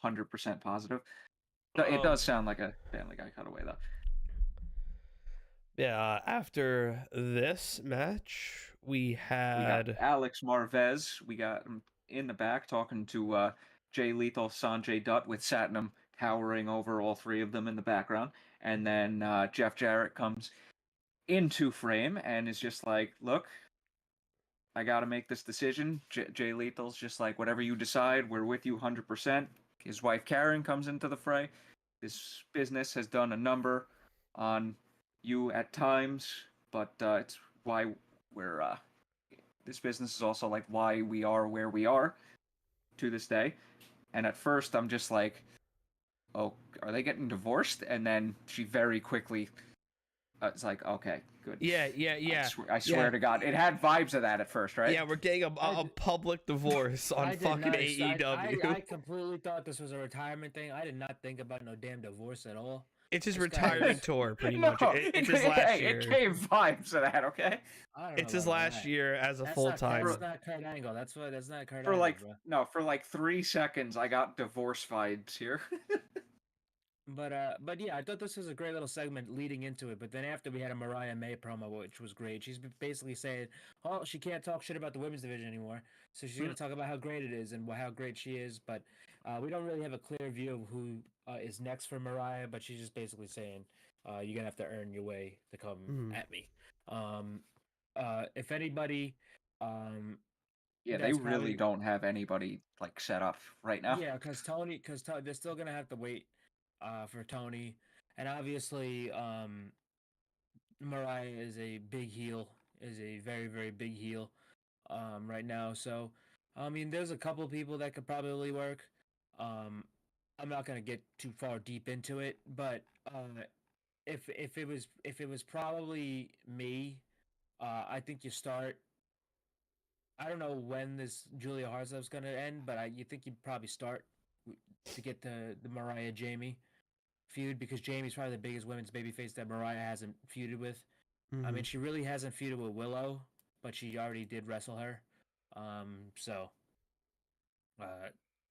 100% positive. It does sound like a Family Guy cutaway though. Yeah, after this match, we We got had Alex Marvez. We got him in the back talking to Jay Lethal, Sanjay Dutt, with Satnam towering over all three of them in the background. And then Jeff Jarrett comes into frame and is just like, look, I got to make this decision. Jay Lethal's just like, whatever you decide, we're with you 100%. His wife Karen comes into the fray. This business has done a number on you at times, but it's why we're. This business is also like why we are where we are to this day. And at first, I'm just like, oh, are they getting divorced? And then she very quickly, it's like, okay, good. yeah. I swear to God, it had vibes of that at first, right? Yeah, we're getting a public divorce on I did fucking not. AEW. I completely thought this was a retirement thing. I did not think about no damn divorce at all. It's his This guy retirement is- tour, pretty No, much. It's his last year. It gave vibes of that, okay? I don't It's know his about last that. year as a That's full not- time. That's not Kurt Angle. That's not Kurt For Angle, like bro. for like 3 seconds, I got divorce vibes here. But yeah, I thought this was a great little segment leading into it. But then after we had a Mariah May promo, which was great. She's basically saying, "Oh, she can't talk shit about the women's division anymore. So she's gonna talk about how great it is and how great she is." But we don't really have a clear view of who is next for Mariah. But she's just basically saying, "You're gonna have to earn your way to come at me." If anybody, Yeah, they That's really probably- don't have anybody like set up right now. yeah, because they're still gonna have to wait for Tony, and obviously Mariah is a big heel, is a very very big heel right now. So I mean, there's a couple people that could probably work. I'm not gonna get too far deep into it, but if it was probably me, I think you start. I don't know when this Julia Harzov's gonna end, but you think you'd probably start to get the Mariah Jamie feud, because Jamie's probably the biggest women's babyface that Mariah hasn't feuded with. I mean, she really hasn't feuded with Willow, but she already did wrestle her. So,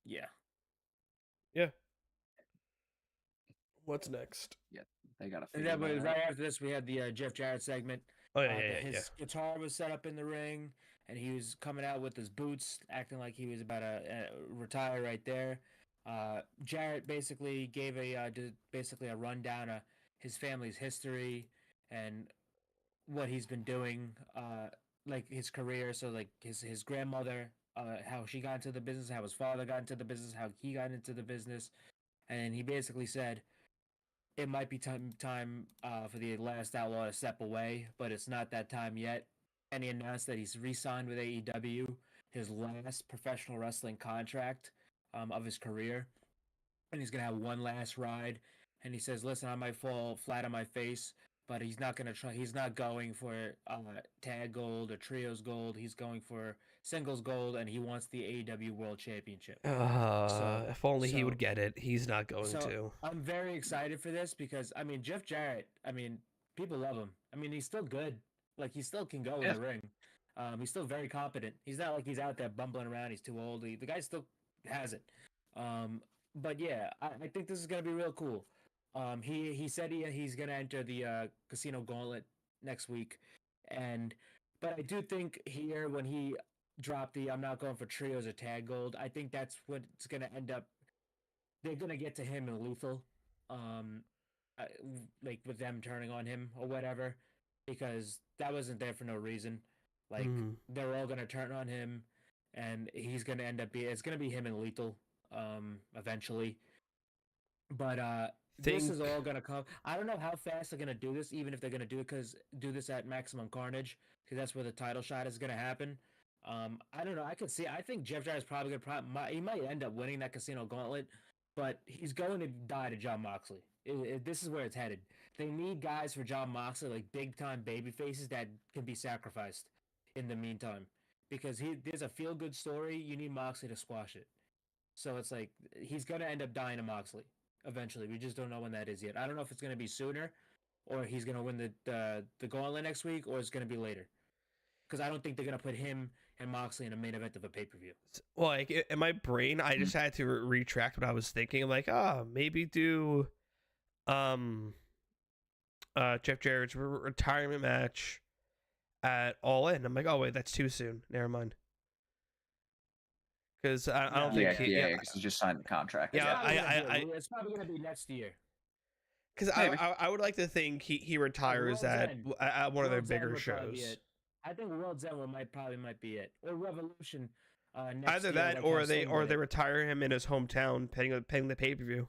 yeah. Yeah. What's next? Yeah, they gotta And figure then that right out. after this, we had the Jeff Jarrett segment. Oh yeah. His guitar was set up in the ring, and he was coming out with his boots, acting like he was about to retire right there. Jarrett basically gave basically a rundown of his family's history and what he's been doing, like his career. So like his grandmother, how she got into the business, how his father got into the business, how he got into the business, and he basically said it might be time for the last outlaw to step away, but it's not that time yet. And he announced that he's re-signed with AEW, his last professional wrestling contract of his career, and he's gonna have one last ride. And he says, "Listen, I might fall flat on my face, but he's not gonna try. He's not going for tag gold or trios gold. He's going for singles gold, and he wants the AEW World Championship." If only he so- would get it. He's not going to. I'm very excited for this because I mean Jeff Jarrett. I mean people love him. I mean he's still good. Like he still can go in the ring. He's still very competent. He's not like he's out there bumbling around. He's too old. The guy still has it. But yeah, I think this is gonna be real cool. He said he's gonna enter the Casino Gauntlet next week, but I do think here when he dropped the I'm not going for trios or tag gold, I think that's what it's gonna end up. They're gonna get to him in Lethal, like with them turning on him or whatever, because that wasn't there for no reason. Like they're all gonna turn on him, and he's gonna end up it's gonna be him in Lethal, eventually. But this is all gonna come. I don't know how fast they're gonna do this, even if they're gonna do this at Maximum Carnage, because that's where the title shot is gonna happen. I don't know. I think Jeff Jarrett's probably gonna. He might end up winning that Casino Gauntlet, but he's going to die to John Moxley. This is where it's headed. They need guys for John Moxley, like big time baby faces that can be sacrificed in the meantime, because there's a feel good story. You need Moxley to squash it. So it's like he's gonna end up dying to Moxley eventually. We just don't know when that is yet. I don't know if it's gonna be sooner, or he's gonna win the Gauntlet next week, or it's gonna be later. Because I don't think they're gonna put him and Moxley in a main event of a pay per view. Well, like in my brain, I just had to retract what I was thinking. I'm like, maybe do, Jeff Jarrett's retirement match at All In. I'm like, oh wait, that's too soon. Never mind. Because I don't think because he just signed the contract. It's probably gonna be next year. Because I would like to think he retires at one of their bigger shows. I think World's End might be it, or Revolution. Either that, or they retire him in his hometown, paying the pay-per-view.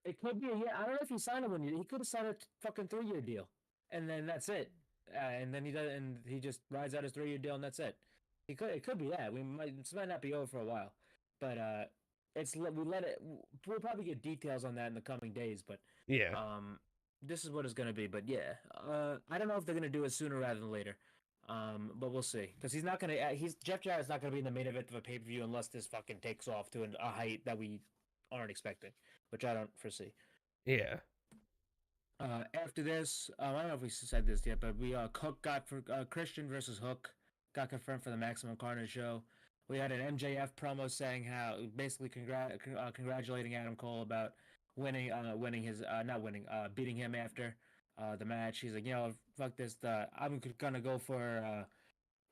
It could be. Yeah, I don't know if he signed a 1 year. He could have signed a fucking 3-year deal, and then that's it. And then he just rides out his 3-year deal, and that's it. It could be that. This might not be over for a while, but we'll probably get details on that in the coming days. But yeah, this is what it's gonna be. But yeah, I don't know if they're gonna do it sooner rather than later. But we'll see, because Jeff Jarrett's not gonna be in the main event of a pay-per-view unless this fucking takes off to a height that we aren't expecting, which I don't foresee. Yeah. After this, I don't know if we said this yet, but Hook got for Christian versus Hook got confirmed for the Maximum Carnage show. We had an MJF promo saying how basically congratulating Adam Cole about beating him after the match. He's like, fuck this. I'm gonna go for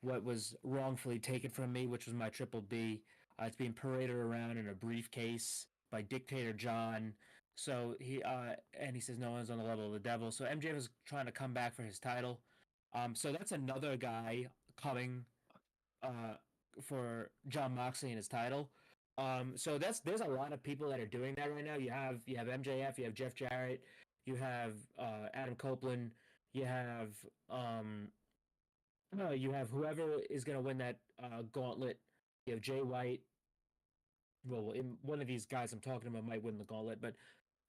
what was wrongfully taken from me, which was my Triple B. It's being paraded around in a briefcase by Dictator John. So he says no one's on the level of the devil. So MJF is trying to come back for his title. So that's another guy coming for John Moxley and his title. So there's a lot of people that are doing that right now. You have MJF, you have Jeff Jarrett, you have Adam Copeland, you have whoever is going to win that gauntlet. You have Jay White. Well, one of these guys I'm talking about might win the gauntlet, but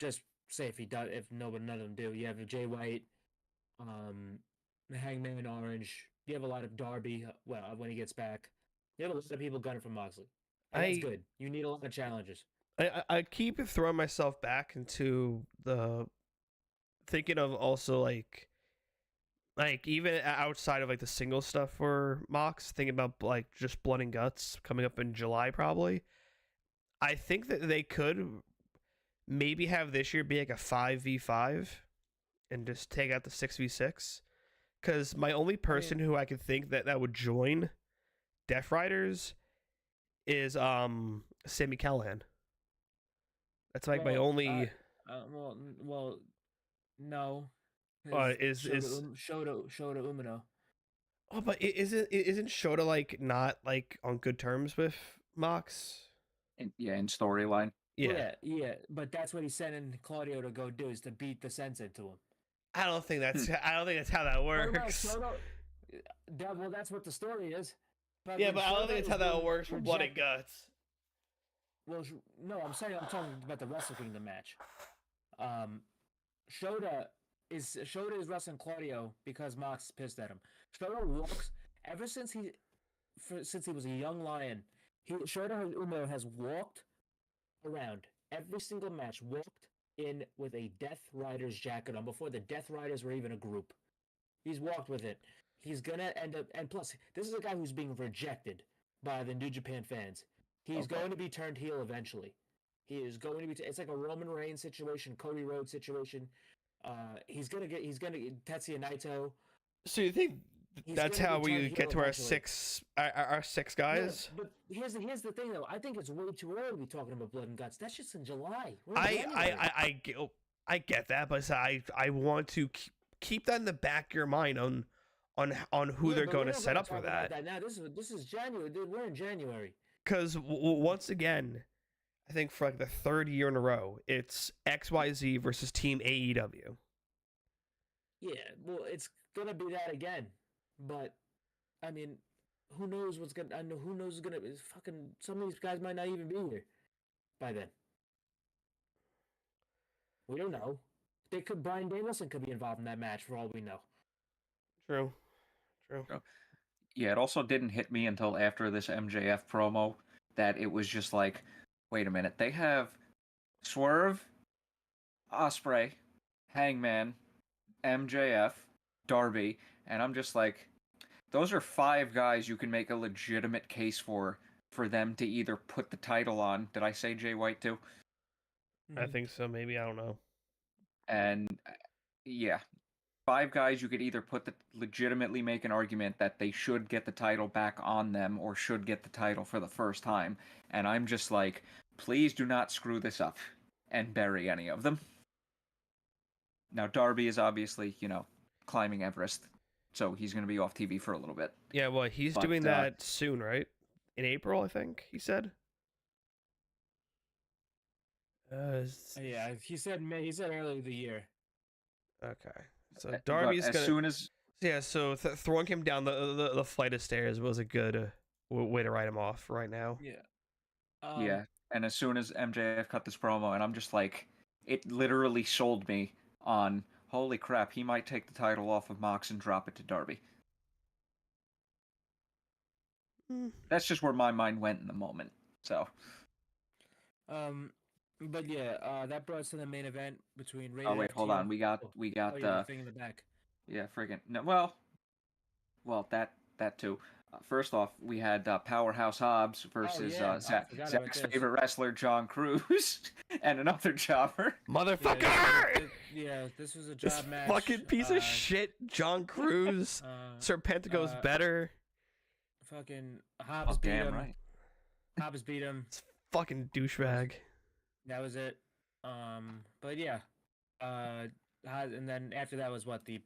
just say if he does, if none of them do, you have Jay White, Hangman Orange. You have a lot of Darby. When he gets back, you have a lot of people gunning for Moxley. That's good. You need a lot of challenges. I keep throwing myself back into the thinking of also like even outside of like the single stuff for Mox, thinking about like just Blood and Guts coming up in July probably. I think that they could maybe have this year be like a 5v5 and just take out the 6v6. Because my only person who I could think that would join Death Riders is Sami Callihan. That's like my only. No. Is Shota Umino. Oh, but isn't Shota like not like on good terms with Mox? In storyline. Yeah, but that's what he's sending Claudio to go do, is to beat the sense into him. I don't think that's how that works. Well, that's what the story is. But I don't think it's how that works for Blood and Guts. Well, no, I'm talking about the Wrestle Kingdom match. Shota is wrestling Claudio because Mox is pissed at him. Shota walks ever since he was a young lion. Shota Umino has walked around every single match, walked in with a Death Riders jacket on before the Death Riders were even a group. He's walked with it. He's gonna end up, and plus, this is a guy who's being rejected by the New Japan fans. He's going to be turned heel eventually. He is going to be. It's like a Roman Reigns situation, Cody Rhodes situation. He's gonna get Tetsuya Naito. So you think that's how we get to our six guys? No, but here's the thing though. I think it's way too early to be talking about Blood and Guts. That's just in July. I get that, but I want to keep that in the back of your mind on who they're going to set up for that. Now this is January. Dude, we're in January. Because once again, I think for like the third year in a row, it's XYZ versus Team AEW. Yeah, well, it's gonna be that again. But I mean, who knows what's gonna? I know who knows what's gonna. Fucking some of these guys might not even be here by then. We don't know. Brian Danielson could be involved in that match for all we know. True. Yeah, it also didn't hit me until after this MJF promo that it was just like, wait a minute, they have Swerve, Ospreay, Hangman, MJF, Darby, and I'm just like, those are 5 guys you can make a legitimate case for them to either put the title on. Did I say Jay White too? I think so, maybe, I don't know. And yeah, 5 guys, you could either legitimately make an argument that they should get the title back on them or should get the title for the first time. And I'm just like, please do not screw this up and bury any of them. Now, Darby is obviously, climbing Everest, so he's going to be off TV for a little bit. Yeah, well, he's doing that soon, right? In April, I think he said. Yeah, he said May. He said earlier the year. Okay, so Darby's so throwing him down the flight of stairs was a good way to write him off right now. Yeah. Yeah, and as soon as MJF cut this promo, and I'm just like, it literally sold me on, holy crap, he might take the title off of Mox and drop it to Darby. That's just where my mind went in the moment. So. But yeah, that brought us to the main event between Rated Oh wait, hold on. We got thing in the back. Yeah, friggin' no. Well, that too. First off, we had Powerhouse Hobbs versus Zach's favorite wrestler, John Cruz, and another jobber. Motherfucker! Yeah, this was a job match. Fucking piece of shit, John Cruz. Serpentico's better. Fucking Hobbs beat him. Right. Hobbs beat him. It's fucking douchebag. That was it. But yeah. And then after that was the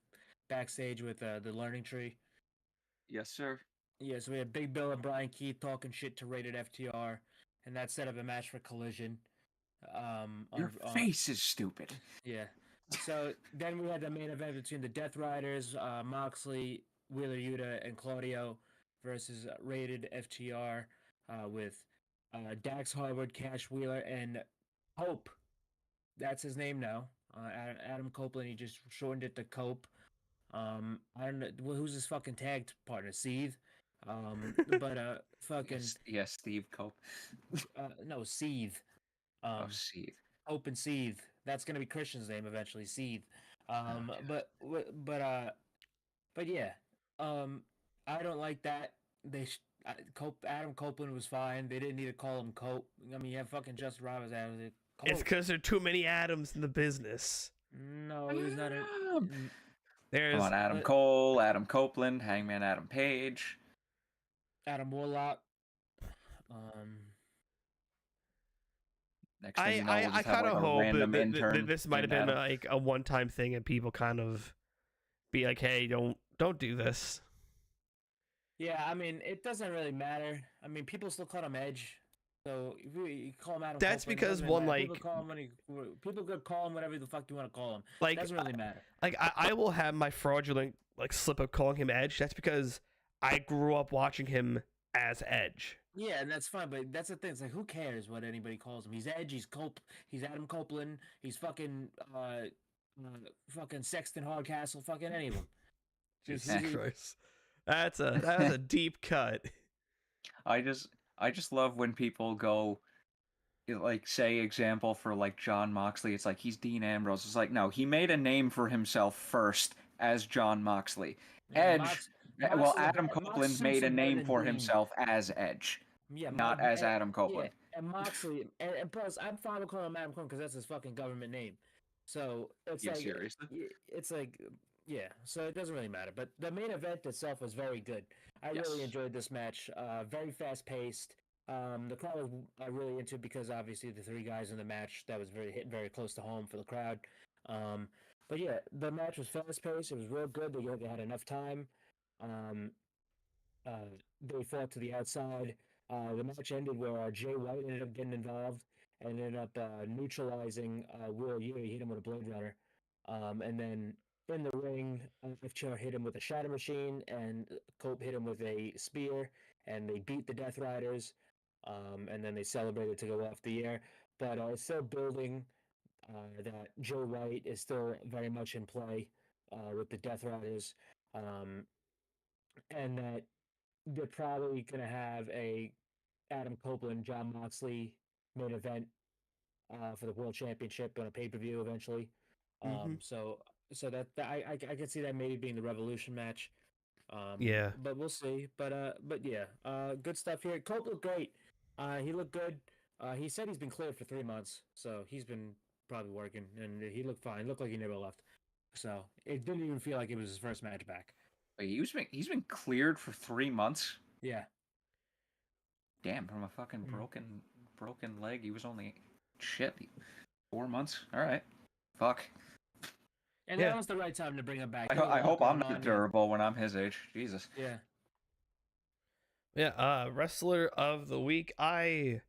backstage with the learning tree. Yes, sir. Yeah, so we had Big Bill and Brian Keith talking shit to Rated FTR, and that set up a match for Collision. Your face is stupid. Yeah. So then we had the main event between the Death Riders, Moxley, Wheeler Yuta, and Claudio versus Rated FTR with Dax Harwood, Cash Wheeler, and Hope. That's his name now. Adam Copeland. He just shortened it to Cope. I don't know who's his fucking tag partner, Seethe. But fucking Steve Cope. No, Seethe. Seethe. Hope and Seethe. That's gonna be Christian's name eventually, Seethe. But yeah. I don't like that. Adam Copeland was fine. They didn't need to call him Cope. I mean, you have fucking Justin Roberts out of it. It's because there are too many Adams in the business. No, he's not. There's Come on, Adam Cole, Adam Copeland, Hangman Adam Page, Adam Warlock. Next thing you know, I kind of hope that this might have been like a one-time thing, and people kind of be like, "Hey, don't do this." Yeah, I mean, it doesn't really matter. I mean, people still call him Edge, so if you call him Adam. That's Copeland, because people could call him whatever the fuck you want to call him. Like, it doesn't really matter. Like I will have my fraudulent slip of calling him Edge. That's because I grew up watching him as Edge. Yeah, and that's fine, but that's the thing. It's like, who cares what anybody calls him? He's Edge. He's Adam Copeland. He's fucking Sexton Hardcastle. Fucking any of them. Jesus Christ. That's a deep cut. I just love when people go, say example for John Moxley. It's like he's Dean Ambrose. It's like, no, he made a name for himself first as John Moxley. Edge. Adam Copeland made a name for himself as Edge. Yeah, not as Adam Copeland. Yeah, and Moxley, and plus, I'm fine with calling him Adam Copeland because that's his fucking government name. So it's seriously. It's like, yeah. So it doesn't really matter. But the main event itself was very good. I really enjoyed this match. Very fast paced. The crowd was really into it because obviously the 3 guys in the match that was hitting very close to home for the crowd. But yeah, the match was fast paced. It was real good. They had enough time. They fought to the outside. The match ended where Jay White ended up getting involved and ended up neutralizing Will Yuta. He hit him with a Blade Runner. And then in the ring, FTR hit him with a Shatter Machine, and Cope hit him with a Spear, and they beat the Death Riders. And then they celebrated to go off the air. But it's still building that Jay White is still very much in play with the Death Riders. And that they're probably going to have a Adam Copeland, John Moxley main event for the World Championship on a pay-per-view eventually. So that I could see that maybe being the Revolution match. Yeah. But we'll see. But yeah, good stuff here. Cope looked great. He looked good. He said he's been cleared for 3 months, so he's been probably working, and he looked fine. Looked like he never left. So it didn't even feel like it was his first match back. Wait, he's been cleared for 3 months. Yeah. Damn, from a fucking Mm. broken leg, he was only 4 months. All right, fuck. And Yeah. that was the right time to bring him back. I, He had a I lot hope I'm going not on. durable when I'm his age. Jesus. Yeah. Yeah, wrestler of the week. I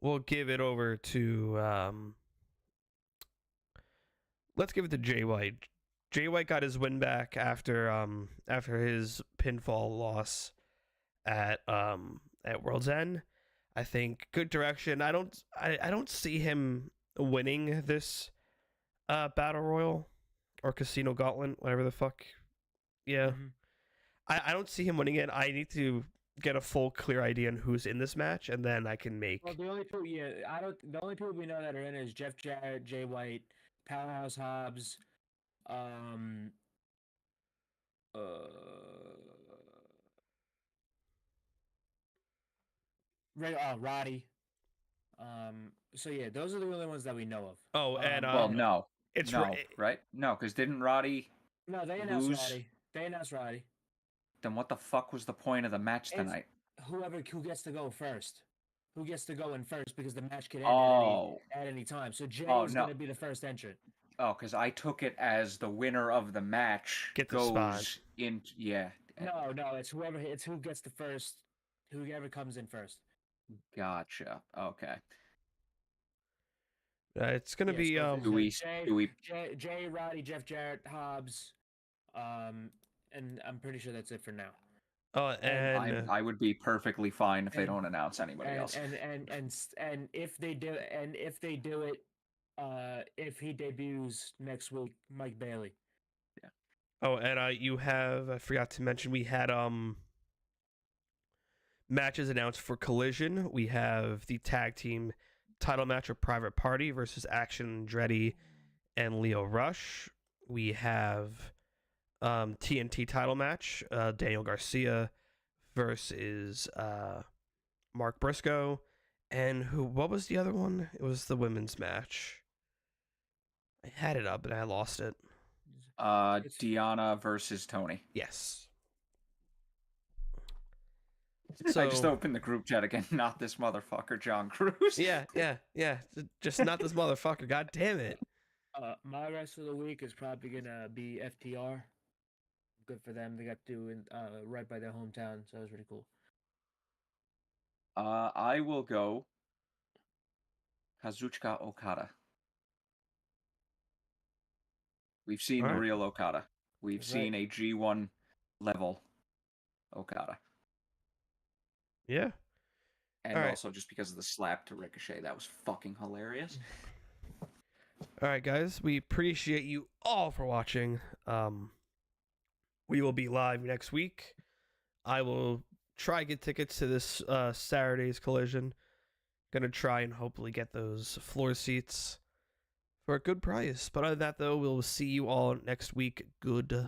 will give it over to let's give it to Jay White. Jay White got his win back after his pinfall loss at World's End. I think good direction. I don't see him winning this battle royal or casino gauntlet, whatever the fuck. Yeah. Mhm. I don't see him winning it. I need to get a full clear idea on who's in this match, and then I can make Well, the only people, the only people we know that are in is Jeff Jarrett, Jay White, Powerhouse Hobbs, um, uh, Roddy. So yeah, those are the only ones that we know of. Oh, and Well, no, it's no, right? No, because didn't Roddy No, they announced lose? Roddy. They announced Roddy. Then what the fuck was the point of the match It's- tonight? Who gets to go first? Who gets to go in first because the match could end Oh, at any time. So Jay Oh, is no. going to be the first entrant. oh, because I took it as the winner of the match Get the goes spot. in. Yeah, No, it's who gets the first, whoever comes in first. gotcha. Okay. it's gonna Yeah, be so if Do we? Jay, Do we? Jay, Roddy, Jeff Jarrett, Hobbs, and I'm pretty sure that's it for now. and I would be perfectly fine if they don't announce anybody else. And if they do it, if he debuts next week, Mike Bailey. you have, I forgot to mention, we had matches announced for Collision. We have the tag team title match of Private Party versus Action Andretti and Leo Rush. We have TNT title match, Daniel Garcia versus Mark Briscoe. And what was the other one? It was the women's match. I had it up and I lost it. Deanna versus Tony. Yes. I just opened the group chat again. Not this motherfucker, John Cruz. Yeah. Just not this motherfucker. God damn it. My rest of the week is probably gonna be FTR. Good for them. They got to do right by their hometown, so that was really cool. I will go Kazuchika Okada. We've seen the Alright. real Okada. We've That's seen a G1 level Okada. Yeah. And Alright. also just because of the slap to Ricochet, that was fucking hilarious. All right, guys. We appreciate you all for watching. We will be live next week. I will try get tickets to this Saturday's Collision. Gonna try and hopefully get those floor seats for a good price. But other than that, though, we'll see you all next week. Goodbye.